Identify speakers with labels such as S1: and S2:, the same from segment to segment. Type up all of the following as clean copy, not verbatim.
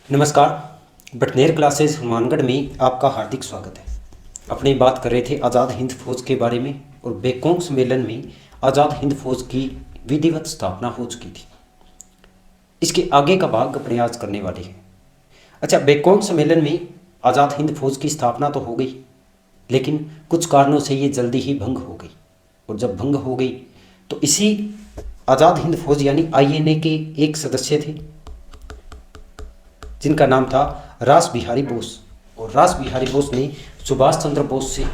S1: नमस्कार। बटनेर क्लासेस हनुमानगढ़ में आपका हार्दिक स्वागत है। अपनी बात कर रहे थे आज़ाद हिंद फौज के बारे में और बेकोंग सम्मेलन में आज़ाद हिंद फौज की विधिवत स्थापना हो चुकी थी। इसके आगे का भाग अपने आज करने वाले हैं। अच्छा, बेकोंग सम्मेलन में आज़ाद हिंद फौज की स्थापना तो हो गई, लेकिन कुछ कारणों से ये जल्दी ही भंग हो गई। और जब भंग हो गई तो इसी आज़ाद हिंद फौज यानी INA के एक सदस्य थे जिनका नाम था रास बिहारी बोस। और रास बिहारी बोस ने सुभाष चंद्र बोस से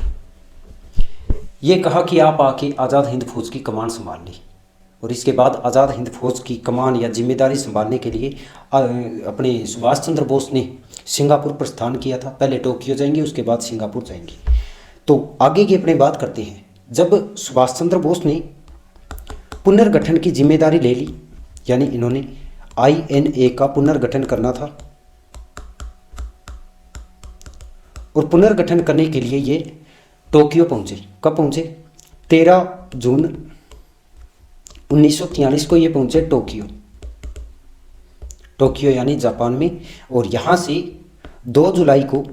S1: ये कहा कि आप आके आज़ाद हिंद फौज की कमान संभाल ली। और इसके बाद आज़ाद हिंद फौज की कमान या जिम्मेदारी संभालने के लिए अपने सुभाष चंद्र बोस ने सिंगापुर प्रस्थान किया था। पहले टोक्यो जाएंगे, उसके बाद सिंगापुर जाएंगे। तो आगे की अपने बात करते हैं। जब सुभाष चंद्र बोस ने पुनर्गठन की जिम्मेदारी ले ली, यानी इन्होंने INA का पुनर्गठन करना था, और पुनर्गठन करने के लिए ये टोक्यो पहुंचे। कब पहुंचे? 13 जून 1943 को ये पहुंचे टोक्यो यानी जापान में। और यहाँ से 2 जुलाई को,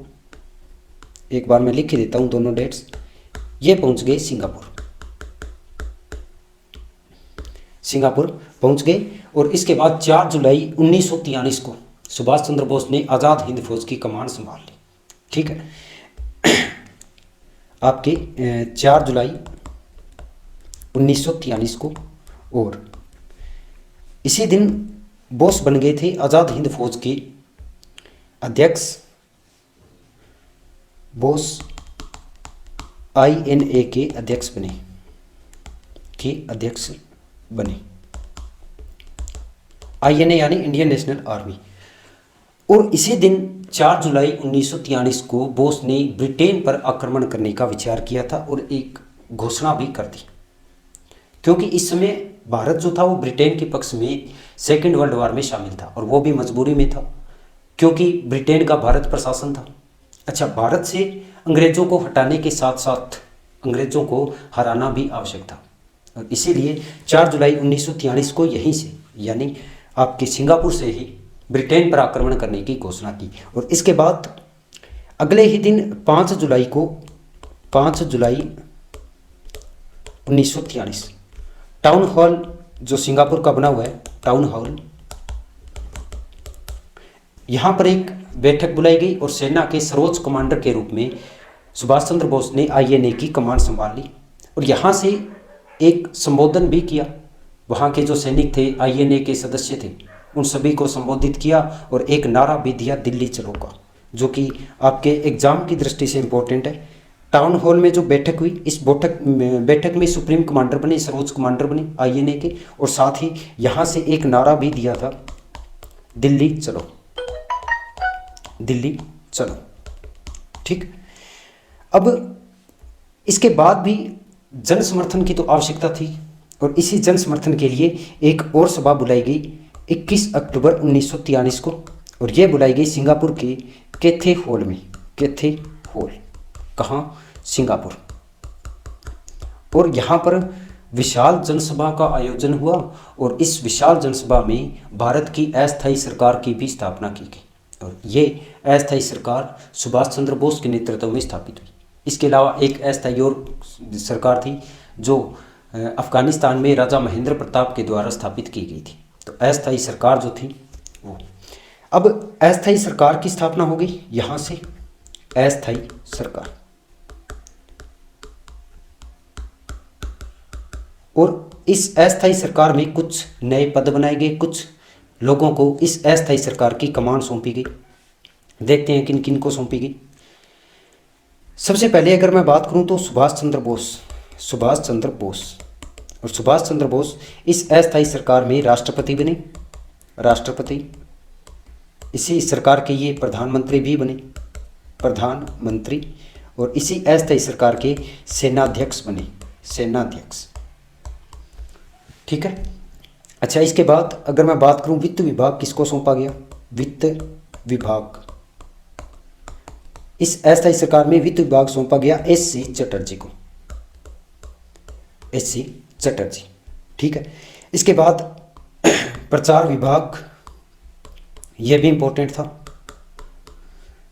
S1: एक बार मैं लिख देता हूँ दोनों डेट्स, ये पहुंच गए सिंगापुर पहुंच गए। और इसके बाद 4 जुलाई 1943 को सुभाष चंद्र बोस ने आज़ाद हिंद फौज की कमान संभाल ली। ठीक है, आपके 4 जुलाई 1943 को। और इसी दिन बोस बन गए थे आज़ाद हिंद फौज के अध्यक्ष। बोस INA के अध्यक्ष बने। INA यानी इंडियन नेशनल आर्मी। और इसी दिन 4 जुलाई 1943 को बोस ने ब्रिटेन पर आक्रमण करने का विचार किया था और एक घोषणा भी कर दी, क्योंकि इस समय भारत जो था वो ब्रिटेन के पक्ष में सेकेंड वर्ल्ड वॉर में शामिल था, और वो भी मजबूरी में था क्योंकि ब्रिटेन का भारत पर शासन था। अच्छा, भारत से अंग्रेजों को हटाने के साथ साथ अंग्रेजों को हराना भी आवश्यक था, और इसीलिए 4 जुलाई 1943 को यहीं से यानी आपके सिंगापुर से ही ब्रिटेन पर आक्रमण करने की घोषणा की। और इसके बाद अगले ही दिन 5 जुलाई 1943 टाउन हॉल जो सिंगापुर का बना हुआ है, टाउन हॉल, यहाँ पर एक बैठक बुलाई गई और सेना के सर्वोच्च कमांडर के रूप में सुभाष चंद्र बोस ने INA की कमान संभाल ली। और यहाँ से एक संबोधन भी किया। वहाँ के जो सैनिक थे, INA के सदस्य थे, उन सभी को संबोधित किया और एक नारा भी दिया, दिल्ली चलो का, जो कि आपके एग्जाम की दृष्टि से इम्पोर्टेंट है। टाउन हॉल में जो बैठक हुई, इस बैठक में सुप्रीम कमांडर बने, सर्वोच्च कमांडर बने INA के, और साथ ही यहाँ से एक नारा भी दिया था, दिल्ली चलो, दिल्ली चलो। ठीक, अब इसके बाद भी जन समर्थन की तो आवश्यकता थी, और इसी जन समर्थन के लिए एक और सभा बुलाई गई 21 अक्टूबर 1943 को, और यह बुलाई गई सिंगापुर के कैथे हॉल में। कैथे हॉल कहाँ? सिंगापुर। और यहाँ पर विशाल जनसभा का आयोजन हुआ, और इस विशाल जनसभा में भारत की अस्थायी सरकार की भी स्थापना की गई, और ये अस्थायी सरकार सुभाष चंद्र बोस के नेतृत्व में स्थापित हुई। इसके अलावा एक अस्थायी और सरकार थी जो अफगानिस्तान में राजा महेंद्र प्रताप के द्वारा स्थापित की गई थी। तो अस्थायी सरकार जो थी वो, अब अस्थायी सरकार की स्थापना हो गई। यहाँ से अस्थायी सरकार, और इस अस्थायी सरकार में कुछ नए पद बनाए गए, कुछ लोगों को इस अस्थायी सरकार की कमान सौंपी गई। देखते हैं किन किन को सौंपी गई। सबसे पहले अगर मैं बात करूं तो सुभाष चंद्र बोस और सुभाष चंद्र बोस इस अस्थायी सरकार में राष्ट्रपति बने। इसी सरकार के ये प्रधानमंत्री भी बने, प्रधानमंत्री। और इसी अस्थायी सरकार के सेनाध्यक्ष बने, सेनाध्यक्ष। ठीक है। अच्छा, इसके बाद अगर मैं बात करूं वित्त विभाग किसको सौंपा गया? वित्त विभाग, इस अस्थायी सरकार में वित्त विभाग सौंपा गया SC चटर्जी को, SC चटर्जी। ठीक है। इसके बाद प्रचार विभाग, यह भी इंपॉर्टेंट था।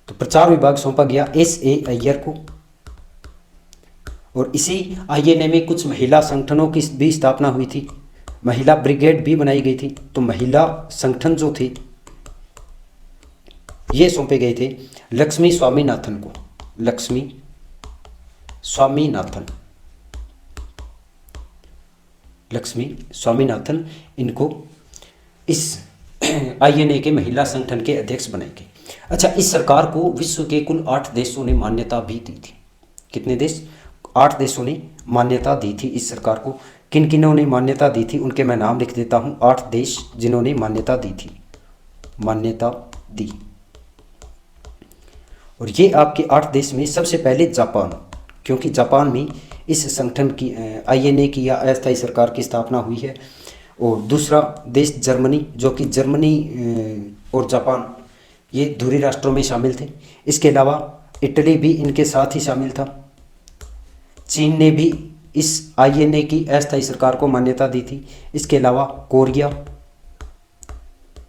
S1: तो प्रचार विभाग सौंपा गया S.A. अय्यर को। और इसी INA में कुछ महिला संगठनों की भी स्थापना हुई थी, महिला ब्रिगेड भी बनाई गई थी। तो महिला संगठन जो थे ये सौंपे गए थे लक्ष्मी स्वामीनाथन को। लक्ष्मी स्वामीनाथन, लक्ष्मी स्वामीनाथन, इनको इस INA के महिला संगठन के अध्यक्ष बनाए गए। अच्छा, इस सरकार को विश्व के कुल 8 देशों ने मान्यता भी दी थी। कितने देश? 8 देशों ने मान्यता दी थी इस सरकार को। किन किनों ने मान्यता दी थी उनके मैं नाम लिख देता हूँ। 8 देश जिन्होंने मान्यता दी थी, मान्यता दी। और ये आपके 8 देश में सबसे पहले जापान, क्योंकि जापान में इस संगठन की INA की या अस्थायी सरकार की स्थापना हुई है। और दूसरा देश जर्मनी, जो कि जर्मनी और जापान ये धुरी राष्ट्रों में शामिल थे। इसके अलावा इटली भी इनके साथ ही शामिल था। चीन ने भी इस INA की अस्थायी सरकार को मान्यता दी थी। इसके अलावा कोरिया,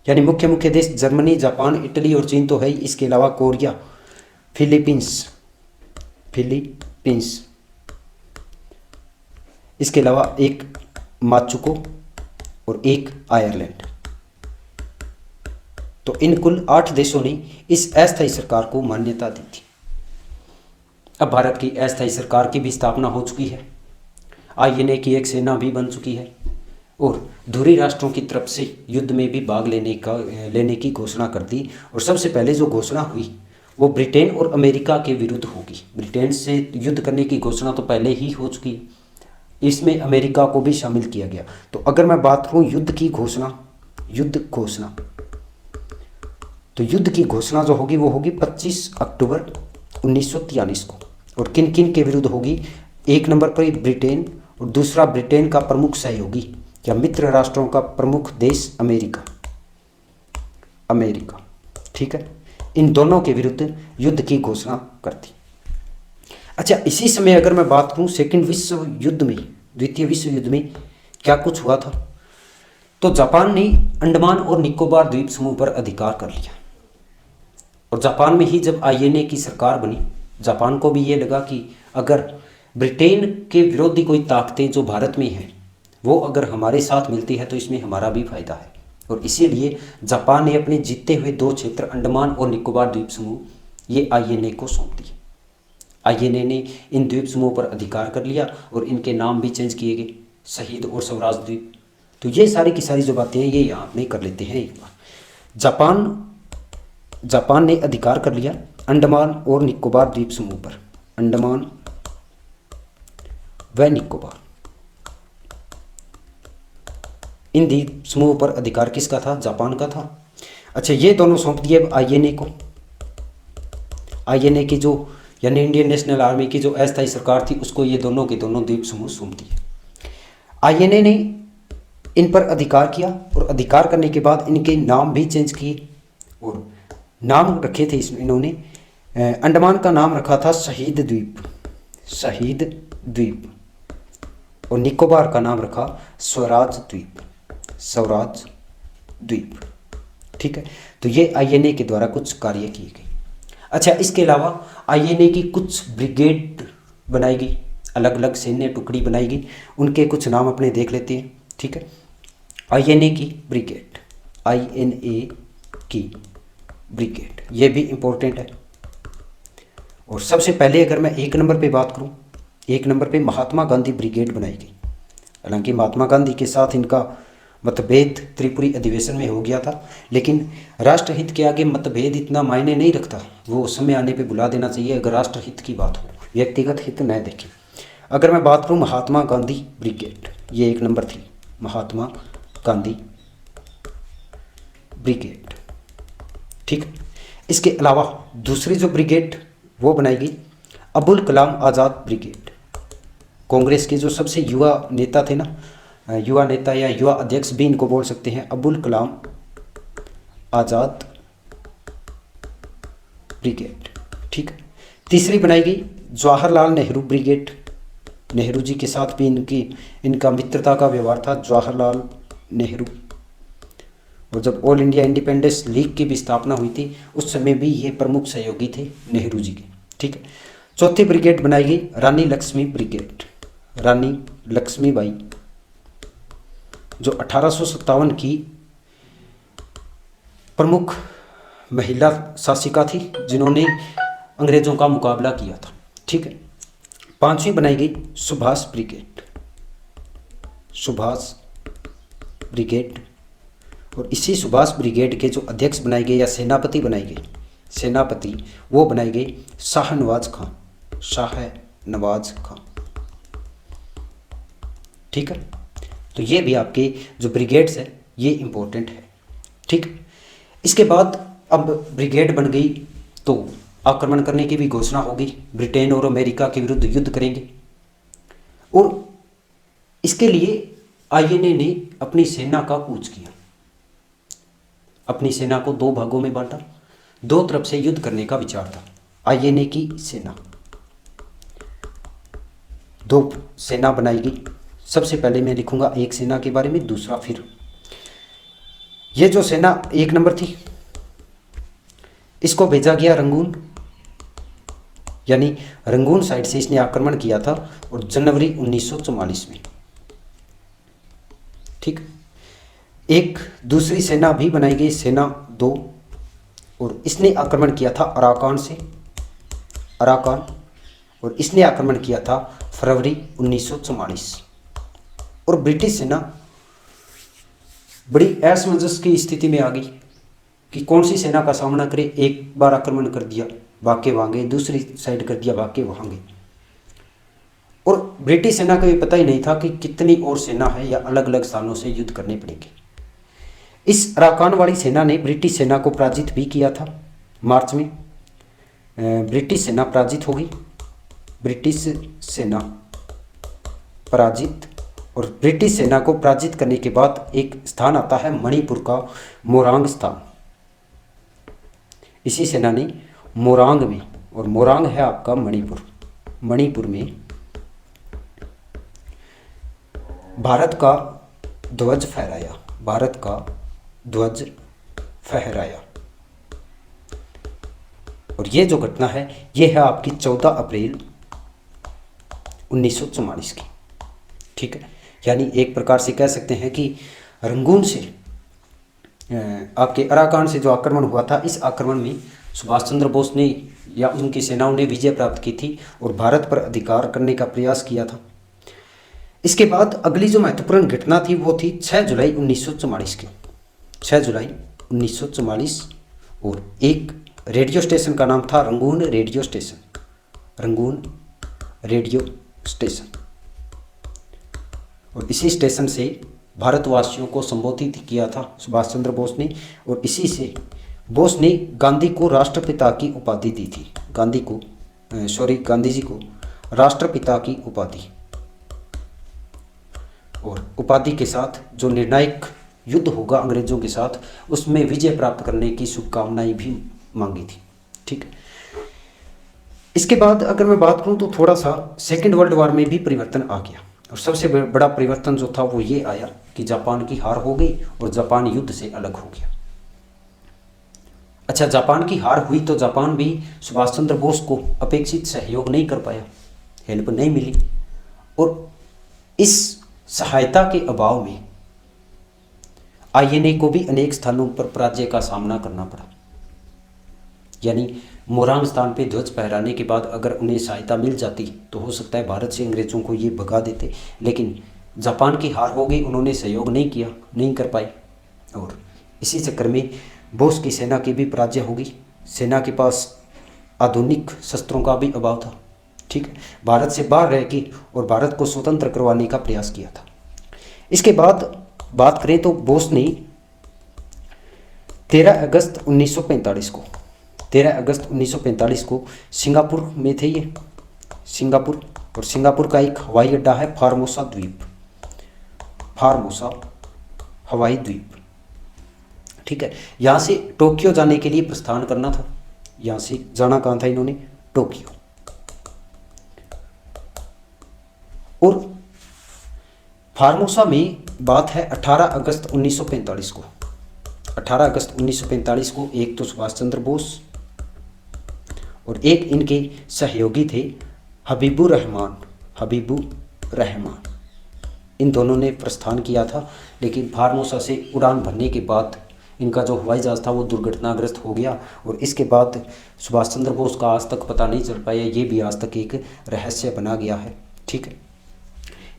S1: यानी मुख्य मुख्य देश जर्मनी, जापान, इटली और चीन तो है ही। इसके अलावा कोरिया, फिलीपींस, इसके अलावा एक माचुको और एक आयरलैंड। तो इन कुल 8 देशों ने इस अस्थायी सरकार को मान्यता दी थी। अब भारत की अस्थायी सरकार की भी स्थापना हो चुकी है, INA की एक सेना भी बन चुकी है और धुरी राष्ट्रों की तरफ से युद्ध में भी भाग लेने की घोषणा कर दी। और सबसे पहले जो घोषणा हुई वो ब्रिटेन और अमेरिका के विरुद्ध होगी। ब्रिटेन से युद्ध करने की घोषणा तो पहले ही हो चुकी है, इसमें अमेरिका को भी शामिल किया गया। तो अगर मैं बात करूँ युद्ध की घोषणा, तो युद्ध की घोषणा जो होगी वो होगी 25 अक्टूबर 1943 को। और किन किन के विरुद्ध होगी? 1 नंबर पर ब्रिटेन और दूसरा ब्रिटेन का प्रमुख सहयोगी या मित्र राष्ट्रों का प्रमुख देश अमेरिका। ठीक है, इन दोनों के विरुद्ध युद्ध की घोषणा कर दी। अच्छा, इसी समय अगर मैं बात करूं सेकेंड विश्व युद्ध में, द्वितीय विश्व युद्ध में क्या कुछ हुआ था, तो जापान ने अंडमान और निकोबार द्वीप समूह पर अधिकार कर लिया। और जापान में ही जब INA की सरकार बनी, जापान को भी ये लगा कि अगर ब्रिटेन के विरोधी कोई ताकतें जो भारत में हैं वो अगर हमारे साथ मिलती है तो इसमें हमारा भी फायदा है। और इसीलिए जापान ने अपने जीते हुए 2 क्षेत्र अंडमान और निकोबार द्वीप समूह ये INA को सौंप दिए। INA ने इन द्वीप समूह पर अधिकार कर लिया और इनके नाम भी चेंज किए गए, शहीद और स्वराज द्वीप। तो ये सारी की सारी जो बातें हैं ये यहाँ में कर लेते हैं एक बार। जापान ने अधिकार कर लिया अंडमान और निकोबार द्वीप समूह पर, अंडमान व निकोबार। इन द्वीप समूह पर अधिकार किसका था? जापान का था। अच्छा, ये दोनों सौंप दिए अब INA को। INA की जो यानी इंडियन नेशनल आर्मी की जो अस्थायी सरकार थी उसको ये दोनों के दोनों द्वीप समूह सौंप दिए। INA ने इन पर अधिकार किया और अधिकार करने के बाद इनके नाम भी चेंज किए और नाम रखे थे इसमें इन्होंने अंडमान का नाम रखा था शहीद द्वीप और निकोबार का नाम रखा स्वराज द्वीप। ठीक है, तो ये INA के द्वारा कुछ कार्य किए गए। अच्छा, इसके अलावा INA की कुछ ब्रिगेड बनाई गई, अलग अलग सैन्य टुकड़ी बनाई गई, उनके कुछ नाम अपने देख लेते हैं। ठीक है, INA की ब्रिगेड ये भी इम्पोर्टेंट है। और सबसे पहले अगर मैं 1 नंबर पे बात करूं, 1 नंबर पे महात्मा गांधी ब्रिगेड बनाई गई। हालांकि महात्मा गांधी के साथ इनका मतभेद त्रिपुरी अधिवेशन में हो गया था, लेकिन राष्ट्रहित के आगे मतभेद इतना मायने नहीं रखता, वो समय आने पे बुला देना चाहिए अगर राष्ट्रहित की बात हो, व्यक्तिगत हित न देखें। अगर मैं बात करूं महात्मा गांधी ब्रिगेड, ये 1 नंबर थी, महात्मा गांधी ब्रिगेड। ठीक, इसके अलावा दूसरी जो ब्रिगेड वो बनाई गई अबुल कलाम आज़ाद ब्रिगेड। कांग्रेस के जो सबसे युवा नेता थे ना, युवा नेता या युवा अध्यक्ष भी इनको बोल सकते हैं, अबुल कलाम आज़ाद ब्रिगेड। ठीक, तीसरी बनाई गई जवाहरलाल नेहरू ब्रिगेड। नेहरू जी के साथ भी इनका मित्रता का व्यवहार था, जवाहरलाल नेहरू। और जब ऑल इंडिया इंडिपेंडेंस लीग की भी स्थापना हुई थी उस समय भी ये प्रमुख सहयोगी थे नेहरू जी के। ठीक है। चौथी ब्रिगेड बनाई गई रानी लक्ष्मी ब्रिगेड, रानी लक्ष्मीबाई, जो 1857 की प्रमुख महिला शासिका थी जिन्होंने अंग्रेजों का मुकाबला किया था। ठीक है। पांचवी बनाई गई सुभाष ब्रिगेड, सुभाष ब्रिगेड, और इसी सुभाष ब्रिगेड के जो अध्यक्ष बनाए गए या सेनापति बनाए गए, सेनापति वो बनाए गए शाहनवाज खां, शाहनवाज खां। ठीक है। तो ये भी आपके जो ब्रिगेड्स है ये इंपॉर्टेंट है। ठीक। इसके बाद अब ब्रिगेड बन गई तो आक्रमण करने की भी घोषणा होगी, ब्रिटेन और अमेरिका के विरुद्ध युद्ध करेंगे। और इसके लिए आईएनए ने अपनी सेना का कूच किया, अपनी सेना को दो भागों में बांटा, दो तरफ से युद्ध करने का विचार था। आईएनए की सेना, दो सेना बनाई गई। सबसे पहले मैं लिखूंगा एक सेना के बारे में, दूसरा फिर। ये जो सेना एक नंबर थी इसको भेजा गया रंगून, यानी रंगून साइड से इसने आक्रमण किया था और जनवरी 1944 में। ठीक। एक दूसरी सेना भी बनाई गई, सेना 2, और इसने आक्रमण किया था अराकान से, अराकान, और इसने आक्रमण किया था फरवरी 1944। और ब्रिटिश सेना बड़ी असमंजस की स्थिति में आ गई कि कौन सी सेना का सामना करे। एक बार आक्रमण कर दिया भागे भागे, दूसरी साइड कर दिया भागे भागे, और ब्रिटिश सेना का भी पता ही नहीं था कि कितनी और सेना है या अलग अलग स्थानों से युद्ध करने पड़ेंगे। इस अराकान वाली सेना ने ब्रिटिश सेना को पराजित भी किया था। मार्च में ब्रिटिश सेना पराजित हो गई, ब्रिटिश सेना पराजित। और ब्रिटिश सेना को पराजित करने के बाद एक स्थान आता है मणिपुर का मोरांग स्थान। इसी सेना ने मोरांग में, और मोरांग है आपका मणिपुर, मणिपुर में भारत का ध्वज फहराया, भारत का ध्वज फहराया। और ये जो घटना है ये है आपकी 14 अप्रैल 1944 की। ठीक है। यानी एक प्रकार से कह सकते हैं कि रंगून से आपके अराकान से जो आक्रमण हुआ था, इस आक्रमण में सुभाष चंद्र बोस ने या उनकी सेनाओं ने विजय प्राप्त की थी और भारत पर अधिकार करने का प्रयास किया था। इसके बाद अगली जो महत्वपूर्ण घटना थी वो थी 6 जुलाई 1944 की, 6 जुलाई 1944। और एक रेडियो स्टेशन का नाम था Rangoon radio station, Rangoon radio station. और इसी स्टेशन से भारतवासियों को संबोधित किया था सुभाष चंद्र बोस ने, और इसी से बोस ने गांधी को राष्ट्रपिता की उपाधि दी थी, गांधी जी को राष्ट्रपिता की उपाधि। और उपाधि के साथ जो निर्णायक युद्ध होगा अंग्रेजों के साथ उसमें विजय प्राप्त करने की शुभकामनाएं भी मांगी थी। ठीक। इसके बाद अगर मैं बात करूं तो थोड़ा सा सेकेंड वर्ल्ड वॉर में भी परिवर्तन आ गया, और सबसे बड़ा परिवर्तन जो था वो ये आया कि जापान की हार हो गई और जापान युद्ध से अलग हो गया। अच्छा, जापान की हार हुई तो जापान भी सुभाष चंद्र बोस को अपेक्षित सहयोग नहीं कर पाया, हेल्प नहीं मिली, और इस सहायता के अभाव में आईएनए को भी अनेक स्थानों पर पराजय का सामना करना पड़ा। यानी मोरांग स्थान पे ध्वज फहराने के बाद अगर उन्हें सहायता मिल जाती तो हो सकता है भारत से अंग्रेजों को ये भगा देते, लेकिन जापान की हार हो गई, उन्होंने सहयोग नहीं किया, नहीं कर पाए, और इसी चक्कर में बोस की सेना की भी पराजय हो गई। सेना के पास आधुनिक शस्त्रों का भी अभाव था। ठीक है। भारत से बाहर रह के और भारत को स्वतंत्र करवाने का प्रयास किया था। इसके बाद बात करें तो बोस ने 13 अगस्त 1945 को, 13 अगस्त 1945 को सिंगापुर में थे ये, सिंगापुर, और सिंगापुर का एक हवाई अड्डा है फार्मोसा द्वीप, फार्मोसा हवाई द्वीप। ठीक है। यहाँ से टोक्यो जाने के लिए प्रस्थान करना था, यहाँ से जाना कहाँ था इन्होंने, टोक्यो। और फार्मोसा में बात है 18 अगस्त 1945 को, 18 अगस्त 1945 को एक तो सुभाष चंद्र बोस और एक इनके सहयोगी थे हबीबुर रहमान। इन दोनों ने प्रस्थान किया था, लेकिन फार्मोसा से उड़ान भरने के बाद इनका जो हवाई जहाज़ था वो दुर्घटनाग्रस्त हो गया और इसके बाद सुभाष चंद्र बोस का आज तक पता नहीं चल पाया। ये भी आज तक एक रहस्य बना गया है। ठीक है,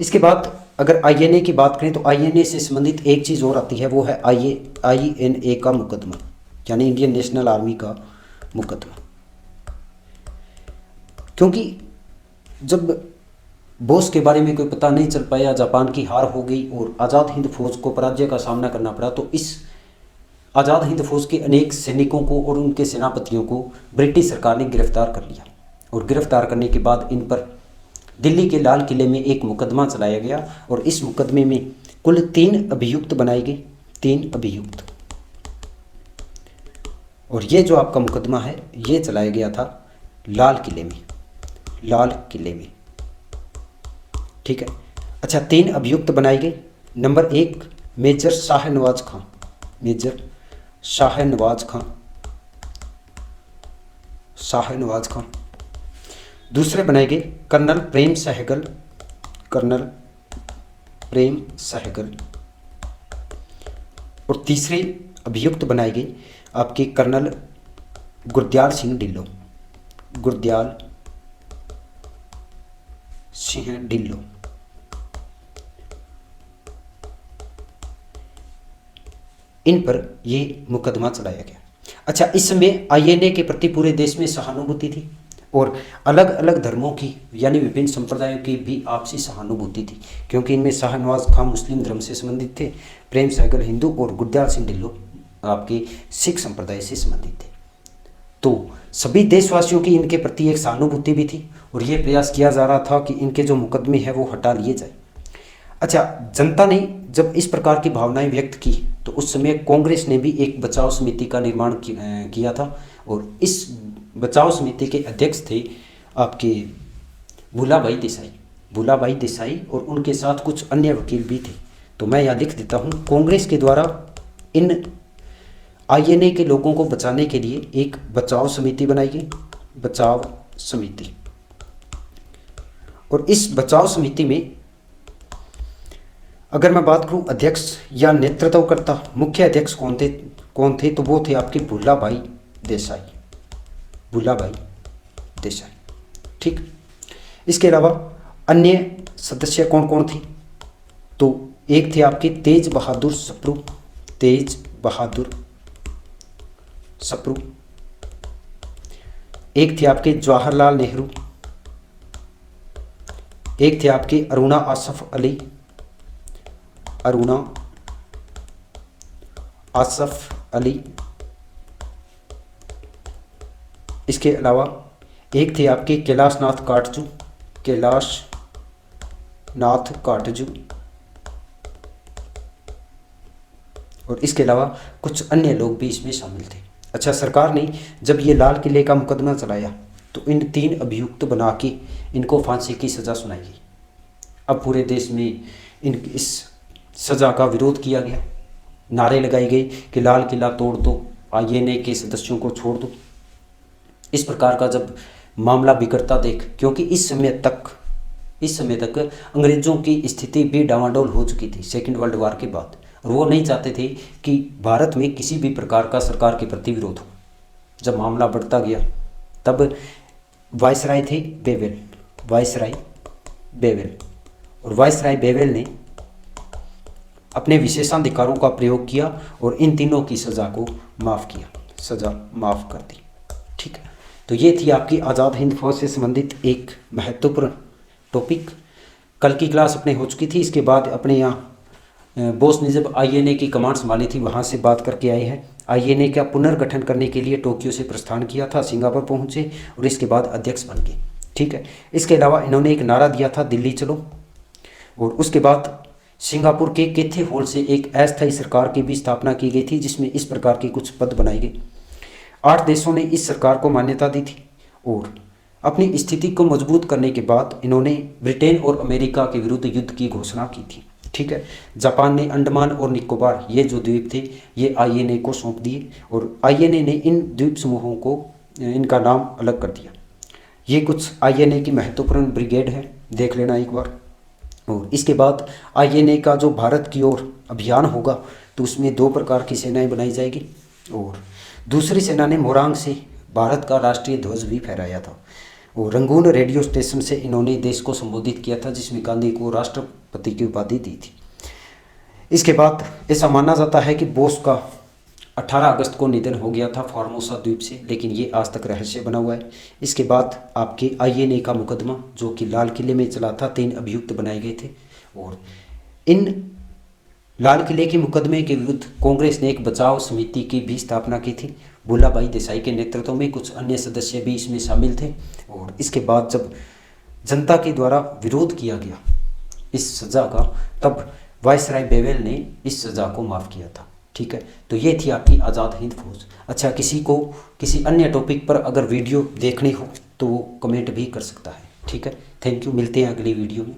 S1: इसके बाद अगर INA की बात करें तो INA से संबंधित एक चीज़ और आती है, वो है INA का मुकदमा, यानी इंडियन नेशनल आर्मी का मुकदमा। क्योंकि जब बोस के बारे में कोई पता नहीं चल पाया, जापान की हार हो गई और आज़ाद हिंद फौज को पराजय का सामना करना पड़ा, तो इस आज़ाद हिंद फौज के अनेक सैनिकों को और उनके सेनापतियों को ब्रिटिश सरकार ने गिरफ्तार कर लिया और गिरफ्तार करने के बाद इन पर दिल्ली के लाल किले में एक मुकदमा चलाया गया और इस मुकदमे में कुल 3 अभियुक्त बनाए गए, 3 अभियुक्त। और ये जो आपका मुकदमा है ये चलाया गया था लाल किले में। ठीक है, अच्छा, 3 अभियुक्त बनाए गए। नंबर 1 मेजर शाहनवाज खां। दूसरे बनाए गए कर्नल प्रेम सहगल। और तीसरे अभियुक्त बनाए गए आपके कर्नल गुरदयाल सिंह ढिल्लों। इन पर ये मुकदमा चलाया गया। अच्छा, इस समय INA के प्रति पूरे देश में सहानुभूति थी और अलग अलग धर्मों की यानी विभिन्न संप्रदायों की भी आपसी सहानुभूति थी, क्योंकि इनमें शाहनवाज खां मुस्लिम धर्म से संबंधित थे, प्रेम सहगल हिंदू और गुरदयाल सिंह ढिल्लों आपके सिख संप्रदाय से संबंधित थे। तो सभी देशवासियों की इनके प्रति एक सहानुभूति भी थी और ये प्रयास किया जा रहा था कि इनके जो मुकदमे हैं वो हटा लिए जाए। अच्छा, जनता ने जब इस प्रकार की भावनाएं व्यक्त की तो उस समय कांग्रेस ने भी एक बचाव समिति का निर्माण किया था और इस बचाव समिति के अध्यक्ष थे आपके भूलाभाई देसाई और उनके साथ कुछ अन्य वकील भी थे। तो मैं यहाँ लिख देता हूँ, कांग्रेस के द्वारा इन INA के लोगों को बचाने के लिए एक बचाव समिति बनाई गई, बचाव समिति। और इस बचाव समिति में अगर मैं बात करूं अध्यक्ष या नेतृत्वकर्ता, मुख्य अध्यक्ष कौन थे तो वो थे आपके भूलाभाई देसाई। ठीक, इसके अलावा अन्य सदस्य कौन थे तो एक थे आपके तेज बहादुर सप्रू, एक थे आपके जवाहरलाल नेहरू, एक थे आपके अरुणा आसफ अली। इसके अलावा एक थे आपके कैलाश नाथ काटजू और इसके अलावा कुछ अन्य लोग भी इसमें शामिल थे। अच्छा, सरकार ने जब ये लाल किले का मुकदमा चलाया तो इन 3 अभियुक्त बना के इनको फांसी की सज़ा सुनाई गई। अब पूरे देश में इस सज़ा का विरोध किया गया, नारे लगाए गए कि लाल किला तोड़ दो, INA के सदस्यों को छोड़ दो। इस प्रकार का जब मामला बिगड़ता देख, क्योंकि इस समय तक अंग्रेज़ों की स्थिति भी डामाडोल हो चुकी थी सेकेंड वर्ल्ड वॉर के बाद, और वो नहीं चाहते थे कि भारत में किसी भी प्रकार का सरकार के प्रति विरोध हो। जब मामला बढ़ता गया तब वायसराय थे बेवेल, और वायसराय बेवेल ने अपने विशेषाधिकारों का प्रयोग किया और इन तीनों की सज़ा माफ़ कर दी। ठीक है, तो ये थी आपकी आज़ाद हिंद फौज से संबंधित एक महत्वपूर्ण टॉपिक। कल की क्लास अपने हो चुकी थी, इसके बाद अपने यहाँ बोस ने जब INA की कमांड संभाली थी वहाँ से बात करके आए हैं। INA का पुनर्गठन करने के लिए टोक्यो से प्रस्थान किया था, सिंगापुर पहुँचे और इसके बाद अध्यक्ष बन गए। ठीक है, इसके अलावा इन्होंने एक नारा दिया था दिल्ली चलो, और उसके बाद सिंगापुर के केथे हॉल से एक अस्थायी सरकार की भी स्थापना की गई थी जिसमें इस प्रकार के कुछ पद बनाए गए। 8 देशों ने इस सरकार को मान्यता दी थी और अपनी स्थिति को मजबूत करने के बाद इन्होंने ब्रिटेन और अमेरिका के विरुद्ध युद्ध की घोषणा की थी। ठीक है। जापान ने अंडमान और निकोबार ये जो द्वीप थे ये आईएनए को सौंप दिए और आईएनए ने इन द्वीप समूहों को इनका नाम अलग कर दिया। ये कुछ आईएनए की महत्वपूर्ण ब्रिगेड है, देख लेना एक बार। और इसके बाद आईएनए का जो भारत की ओर अभियान होगा तो उसमें 2 प्रकार की सेनाएं बनाई जाएगी और दूसरी सेना ने मोरंग से भारत का राष्ट्रीय ध्वज भी फहराया था और रंगून रेडियो स्टेशन से इन्होंने देश को संबोधित किया था, जिसमें गांधी को राष्ट्रपति की उपाधि दी थी। इसके बाद ऐसा माना जाता है कि बोस का 18 अगस्त को निधन हो गया था फॉर्मोसा द्वीप से, लेकिन ये आज तक रहस्य बना हुआ है। इसके बाद आपके आईएनए का मुकदमा जो कि लाल किले में चला था, 3 अभियुक्त बनाए गए थे और इन लाल किले के मुकदमे के विरुद्ध कांग्रेस ने एक बचाव समिति की भी स्थापना की थी। भुल्ला भाई देसाई के नेतृत्व में कुछ अन्य सदस्य भी इसमें शामिल थे और इसके बाद जब जनता के द्वारा विरोध किया गया इस सज़ा का, तब वायसराय बेवेल ने इस सज़ा को माफ़ किया था। ठीक है, तो ये थी आपकी आज़ाद हिंद फौज। अच्छा, किसी को किसी अन्य टॉपिक पर अगर वीडियो देखनी हो तो वो कमेंट भी कर सकता है। ठीक है, थैंक यू, मिलते हैं अगली वीडियो में।